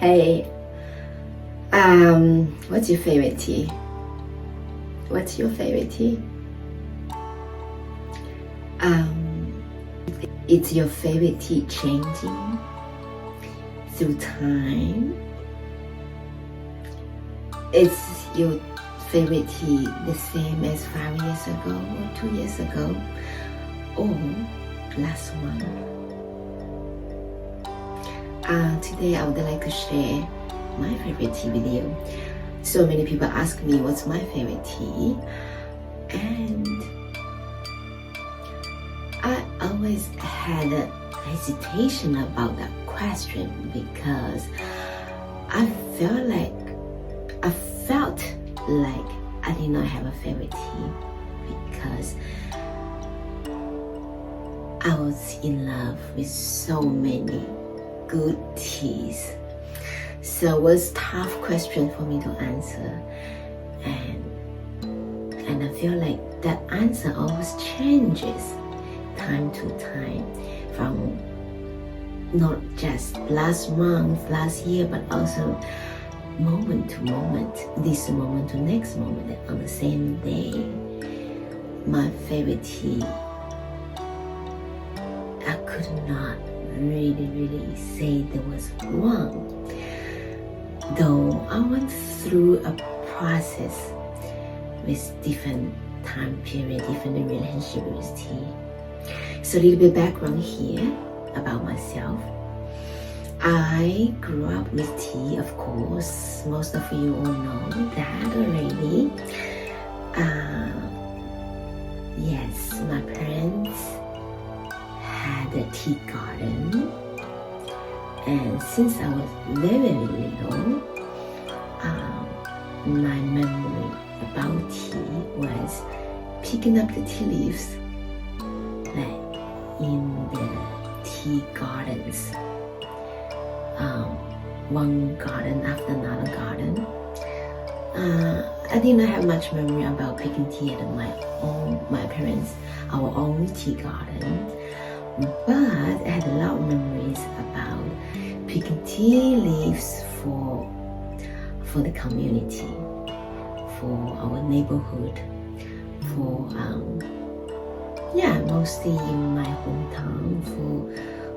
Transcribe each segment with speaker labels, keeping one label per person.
Speaker 1: Hey, what's your favorite tea? What's your favorite tea? Is your favorite tea changing through time? Is your favorite tea the same as 5 years ago or 2 years ago or last one? Today I would like to share my favorite tea with you. So many people ask me what's my favorite tea, and I always had a hesitation about that question because I felt like I did not have a favorite tea because I was in love with so many good teas. So it was a tough question for me to answer, and I feel like that answer always changes time to time, from not just last month, last year, but also moment to moment, this moment to next moment. On the same day, my favorite tea, I could not really say there was one, though I went through a process with different time period, different relationship with tea. So a little bit background here about myself. I grew up with tea, of course. Most of you all know that already. Yes, my parents had a tea garden, and since I was very little, my memory about tea was picking up the tea leaves, like in the tea gardens, one garden after another garden. I did not have much memory about picking tea at our own tea garden, but I had a lot of memories about picking tea leaves for the community, for our neighborhood, for mostly in my hometown,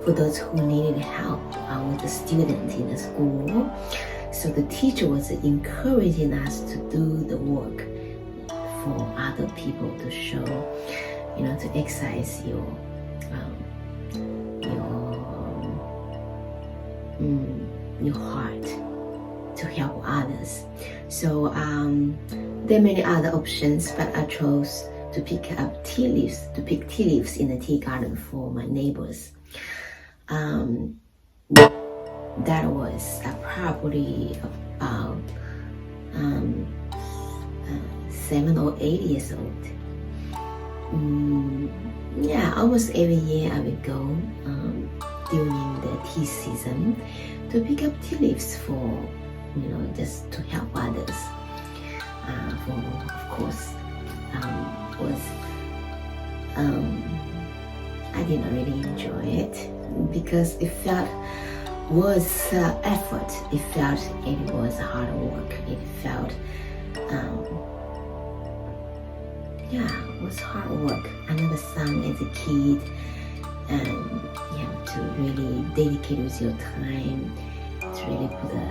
Speaker 1: for those who needed help. I was a student in the school, so the teacher was encouraging us to do the work for other people, to show, to exercise your heart to help others. So there are many other options, but I chose to pick tea leaves in the tea garden for my neighbors. That was probably about 7 or 8 years old. Almost every year I would go during the tea season to pick up tea leaves for, just to help others. Of course, I didn't really enjoy it because it was effort. It felt it was hard work. It felt it was hard work. Another son as a kid, and you have to really dedicate with your time to really put the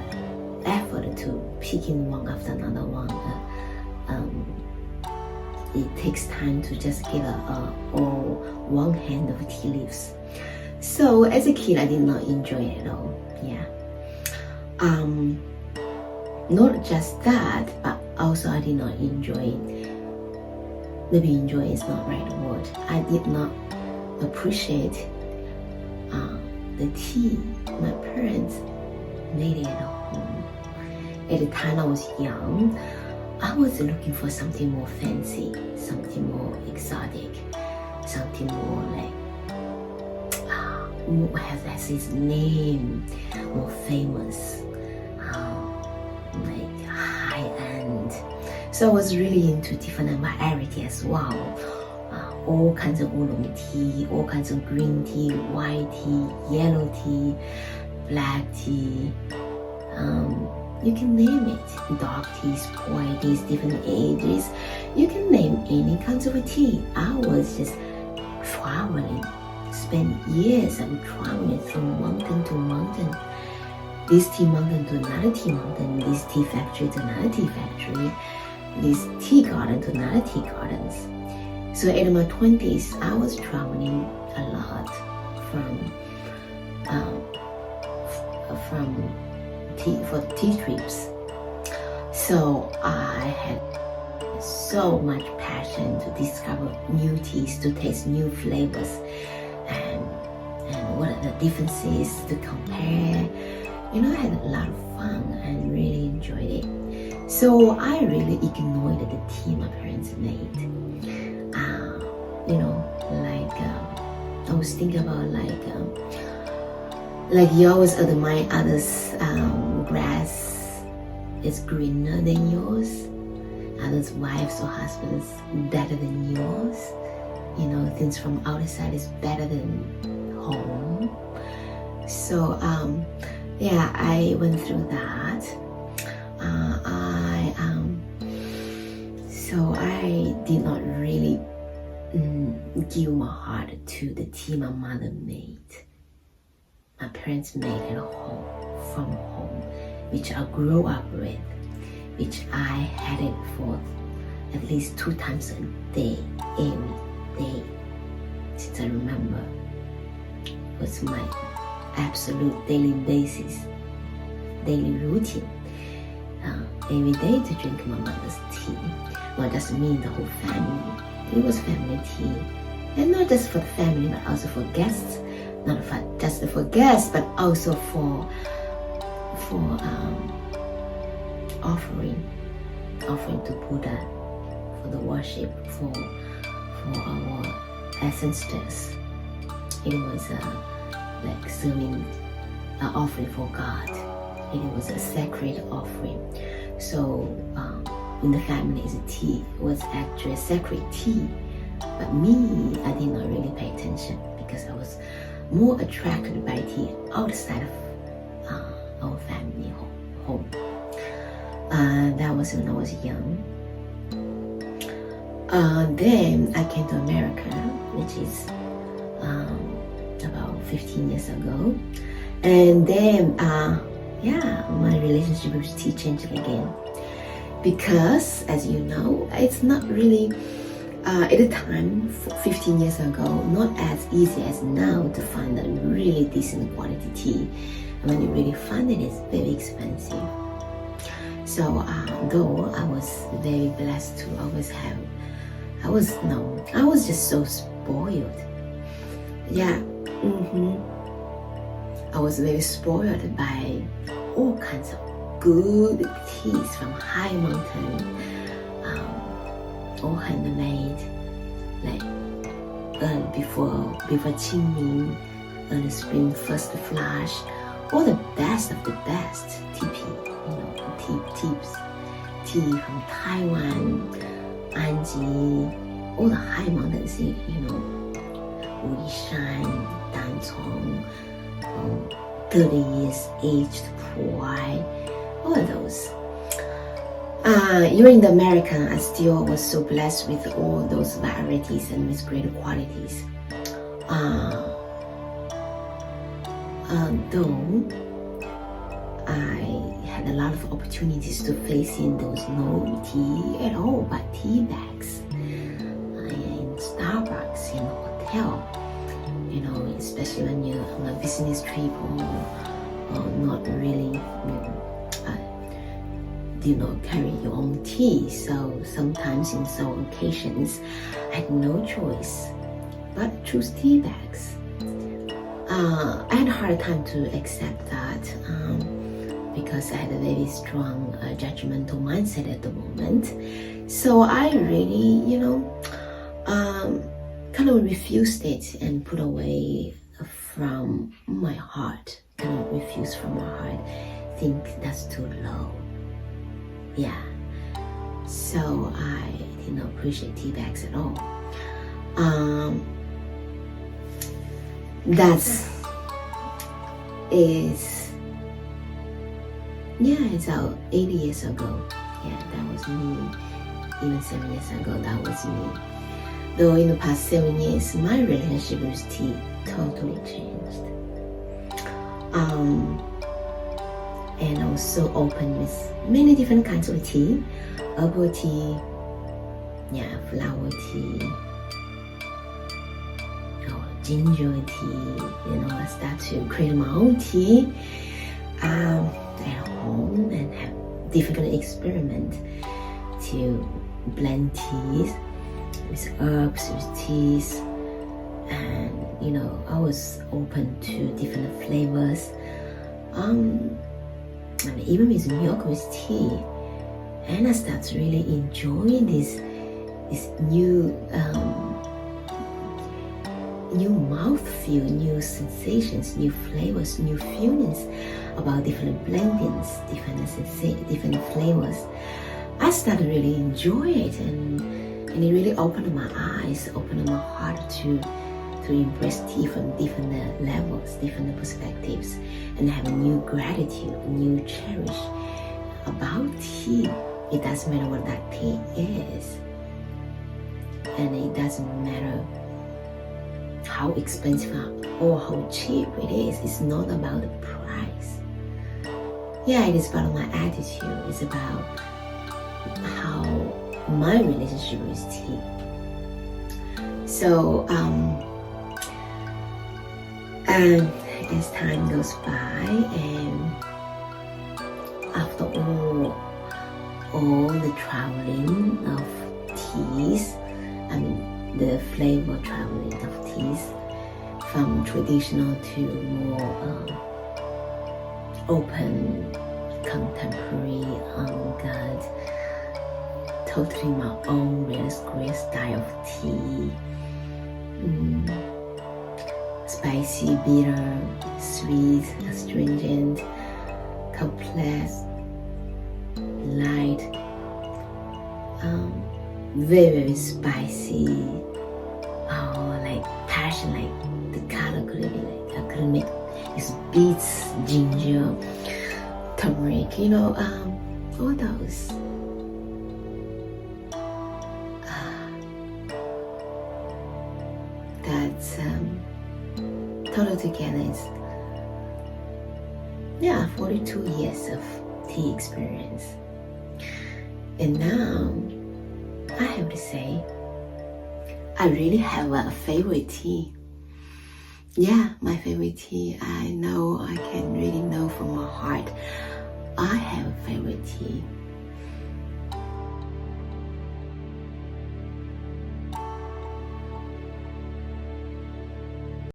Speaker 1: effort to picking one after another one. It takes time to just get one hand of tea leaves. So as a kid, I did not enjoy it at all. Not just that, but also I did not enjoy it. Maybe enjoy is not the right word. I did not appreciate the tea my parents made it at home. At the time I was young, I was looking for something more fancy, something more exotic, something more like has its name, more famous, like high end. So I was really into different variety as well. All kinds of oolong tea, all kinds of green tea, white tea, yellow tea, black tea, You can name it, dark teas, white teas, different ages. You can name any kinds of a tea. I was just traveling, spent years of traveling from mountain to mountain. This tea mountain to another tea mountain, this tea factory to another tea factory, this tea garden to another tea gardens. So in my 20s, I was traveling a lot for tea trips. So I had so much passion to discover new teas, to taste new flavors, and what are the differences, to compare. I had a lot of fun and really enjoyed it. So I really ignored the tea my parents made. I was thinking about you always admire others' grass is greener than yours, others' wives or husbands better than yours. Things from outside is better than home. So I went through that. So I did not really give my heart to the tea my mother made. My parents made at home, from home, which I grew up with, which I had it for at least 2 times a day, every day, since I remember. It was my absolute daily basis, daily routine. Every day to drink my mother's tea. Not just me, the whole family. It was family tea. And not just for the family, but also for guests. Not just for guests, but also for offering to Buddha, for the worship, for our ancestors. It was like serving an offering for God. It was a sacred offering. So in the family, tea was actually a sacred tea. But me, I did not really pay attention because I was more attracted by tea outside of our family home. That was when I was young. Then I came to America, which is about 15 years ago. And then, my relationship with tea changed again. Because, as you know, it's not really, at the time, 15 years ago, not as easy as now to find a really decent quality tea. And when you really find it, it's very expensive. So, though I was very blessed to always have, I was just so spoiled. I was very spoiled by all kinds of good teas from high mountain, all handmade, like before Qingming, early spring, first flush, all the best of the best tea from Taiwan, Anji, all the high mountains, Wulishan, Danchong, 30 years aged Puai, all of those. During the American, I still was so blessed with all those varieties and with great qualities. Though I had a lot of opportunities to face in those no tea at all, but tea bags in Starbucks, in a hotel, especially when you're on a business trip or not really, carry your own tea. So sometimes in some occasions, I had no choice but choose tea bags. I had a hard time to accept that because I had a very strong judgmental mindset at the moment. So I really, kind of refused it and put away from my heart. Kind of refused from my heart. Think that's too low. So I did not appreciate tea bags at all. Yeah, it's about 8 years ago. Yeah, that was me. Even 7 years ago, that was me. Though in the past 7 years, my relationship with tea totally changed. And I was so open with many different kinds of tea. Herbal tea, yeah, flower tea, ginger tea. I start to create my own tea at home and have different experiments to blend teas with herbs, with teas, and I was open to different flavors. And even with milk with tea, and I started really enjoying this new mouthfeel, new sensations, new flavors, new feelings about different blendings, different flavors. I started really enjoy it, and it really opened my eyes, opened my heart to embrace tea from different levels, different perspectives, and have a new gratitude, a new cherish about tea. It doesn't matter what that tea is, and it doesn't matter how expensive or how cheap it is. It's not about the price. Yeah, it is about my attitude. It's about how my relationship with tea. So and as time goes by, and after all the traveling of teas, the flavor traveling of teas, from traditional to more open, contemporary, on-guard, totally my own RedSquare style of tea. Spicy, bitter, sweet, astringent, complex, light, very, very spicy, like passion, like the color could be like, I couldn't make these beets, ginger, turmeric, all those. That's total together is 42 years of tea experience. And now I have to say, I really have a favorite tea. Yeah, my favorite tea. I know, I can really know from my heart, I have a favorite tea.